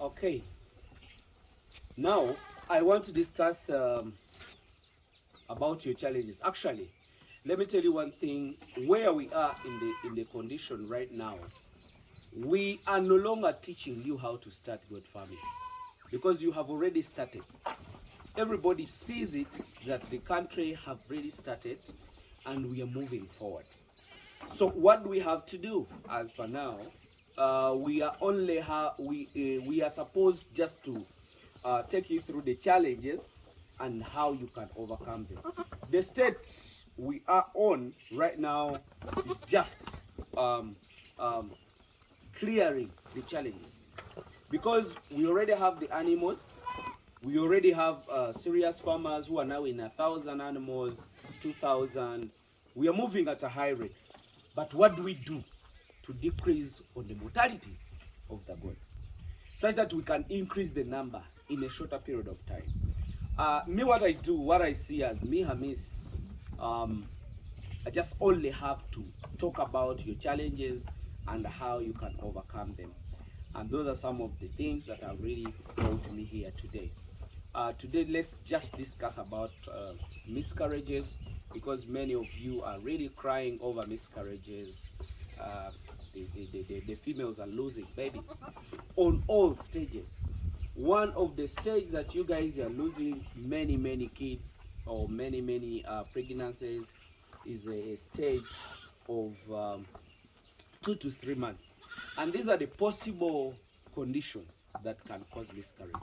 Okay, now I want to discuss about your challenges. Actually, let me tell you one thing. Where we are in the condition right now, we are no longer teaching you how to start good farming because you have already started. Everybody sees it that the country have really started, and we are moving forward. So what we have to do as per now, we are only we are supposed just to take you through the challenges and how you can overcome them. The state we are on right now is just um, um, clearing the challenges because we already have the animals. We already have serious farmers who are now in 1,000 animals, 2,000. We are moving at a high rate. But what do we do to decrease on the mortalities of the goats, such that we can increase the number in a shorter period of time? Me, what I do, what I see as me, hamiisi, um, I just only have to talk about your challenges and how you can overcome them. And those are some of the things that have really brought me here today. Today, let's just discuss about miscarriages, because many of you are really crying over miscarriages. Uh, the females are losing babies on all stages. One of the stages that you guys are losing many kids or many pregnancies is a stage of 2 to 3 months, and these are the possible conditions that can cause miscarriage.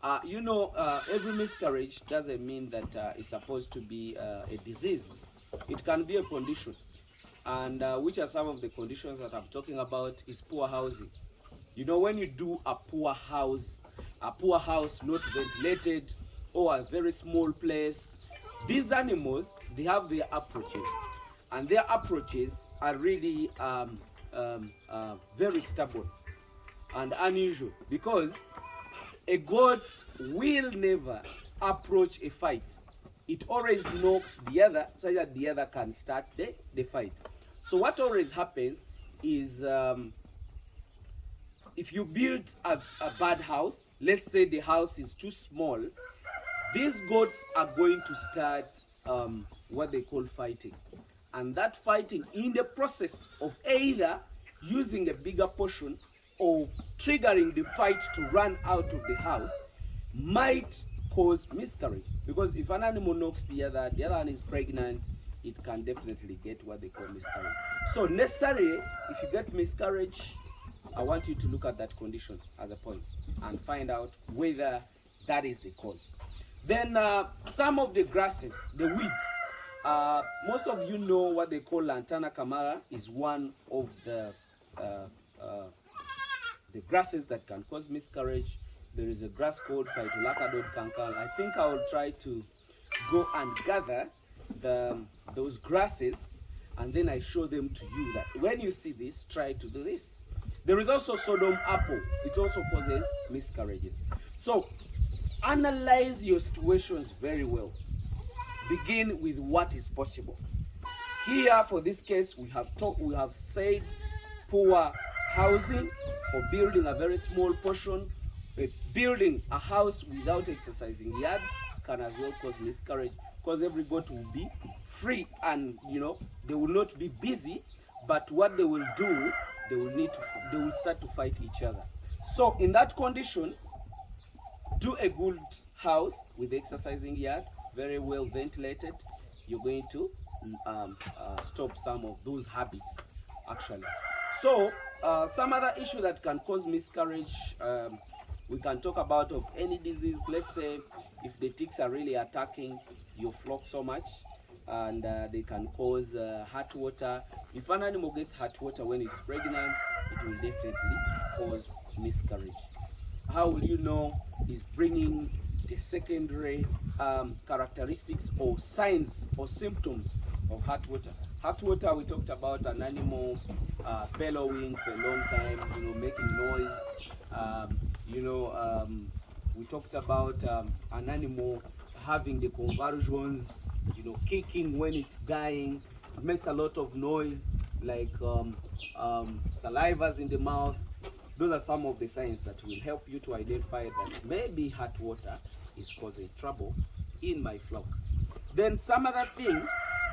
Every miscarriage doesn't mean that it's supposed to be a disease. It can be a condition. And which are some of the conditions that I'm talking about is poor housing. When you do a poor house not ventilated, or a very small place, these animals, they have their approaches. And their approaches are really very stubborn and unusual, because a goat will never approach a fight. It always knocks the other so that the other can start the fight. So what always happens is, if you build a bad house, let's say the house is too small, these goats are going to start what they call fighting. And that fighting, in the process of either using a bigger portion or triggering the fight to run out of the house, might cause miscarriage. Because if an animal knocks the other one is pregnant, it can definitely get what they call miscarriage. So necessarily, if you get miscarriage, I want you to look at that condition as a point and find out whether that is the cause. Then some of the grasses, the weeds, most of you know what they call lantana camara is one of the grasses that can cause miscarriage. There is a grass called phytolacadot cankal. I think I will try to go and gather those grasses, and then I show them to you that when you see this, try to do this. There is also Sodom apple. It also causes miscarriages. So analyze your situations very well. Begin with what is possible. Here, for this case, we have said poor housing, or building a very small portion. Building a house without exercising yard can as well cause miscarriage, because every goat will be free, and they will not be busy, but what they will do, they will start to fight each other. So in that condition, do a good house with exercising yard, very well ventilated. You're going to stop some of those habits, actually. So some other issue that can cause miscarriage, we can talk about of any disease. Let's say if the ticks are really attacking your flock so much, and they can cause hot water. If an animal gets hot water when it's pregnant, it will definitely cause miscarriage. How will you know? Is bringing the secondary characteristics or signs or symptoms of hot water. Hot water, we talked about an animal bellowing for a long time, making noise. We talked about an animal having the convulsions, kicking when it's dying. It makes a lot of noise, like salivas in the mouth. Those are some of the signs that will help you to identify that maybe hot water is causing trouble in my flock. Then some other thing,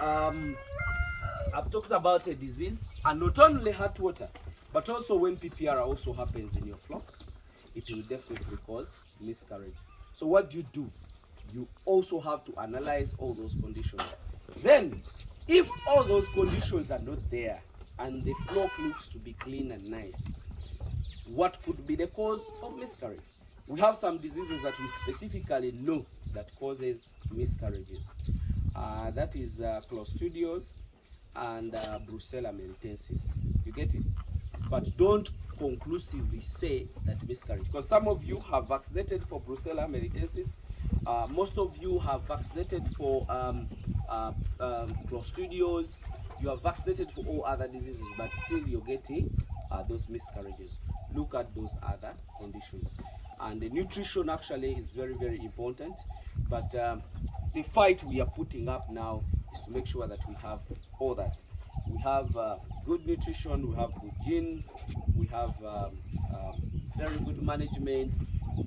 I've talked about a disease, and not only hot water, but also when PPR also happens in your flock, it will definitely cause miscarriage. So what do? You also have to analyze all those conditions. Then, if all those conditions are not there, and the flock looks to be clean and nice, what could be the cause of miscarriage? We have some diseases that we specifically know that causes miscarriages. That is Clostridios and Brucella melitensis. You get it? But don't conclusively say that miscarriage, because some of you have vaccinated for Brucella melitensis. Most of you have vaccinated for Clostridios. You have vaccinated for all other diseases, but still you're getting those miscarriages. Look at those other conditions. And the nutrition actually is very, very important. But the fight we are putting up now is to make sure that we have all that. We have good nutrition, we have good genes, we have very good management.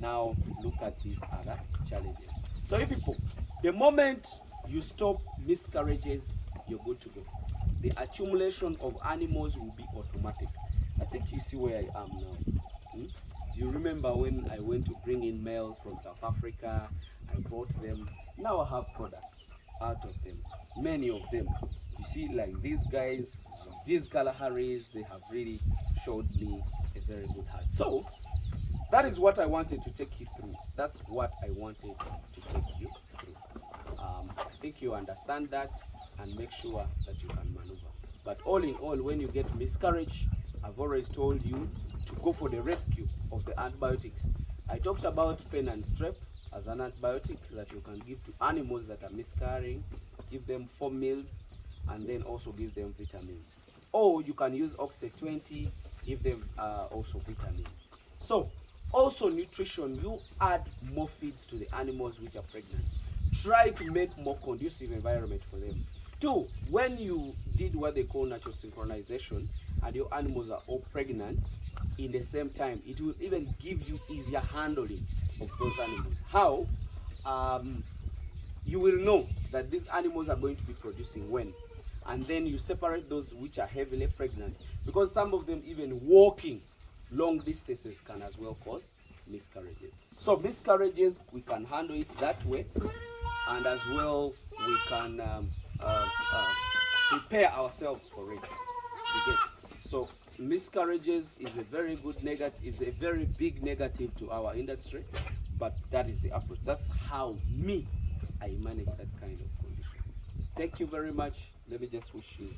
Now look at these other challenges. So you people, the moment you stop miscarriages, you're good to go. The accumulation of animals will be automatic. I think you see where I am now. You remember when I went to bring in males from South Africa, I brought them. Now I have products out of them, many of them. You see, like these guys, these Kalaharis, they have really showed me a very good heart. So that is what I wanted to take you through. That's what I wanted to take you through. I think you understand that, and make sure that you can maneuver. But all in all, when you get miscarriage, I've always told you to go for the rescue of the antibiotics. I talked about pen and strep as an antibiotic that you can give to animals that are miscarrying. Give them 4 meals, and then also give them vitamin. Or you can use Oxy 20, give them also vitamin. So also nutrition, you add more feeds to the animals which are pregnant. Try to make more conducive environment for them. 2, when you did what they call natural synchronization and your animals are all pregnant in the same time, it will even give you easier handling of those animals. How? You will know that these animals are going to be producing when, and then you separate those which are heavily pregnant, because some of them even walking long distances can as well cause miscarriages. So miscarriages, we can handle it that way, and as well we can prepare ourselves for it. You get? So miscarriages is a very good negative, is a very big negative to our industry, but that is the approach. That's how I manage that kind of condition. Thank you very much. Let me just wish you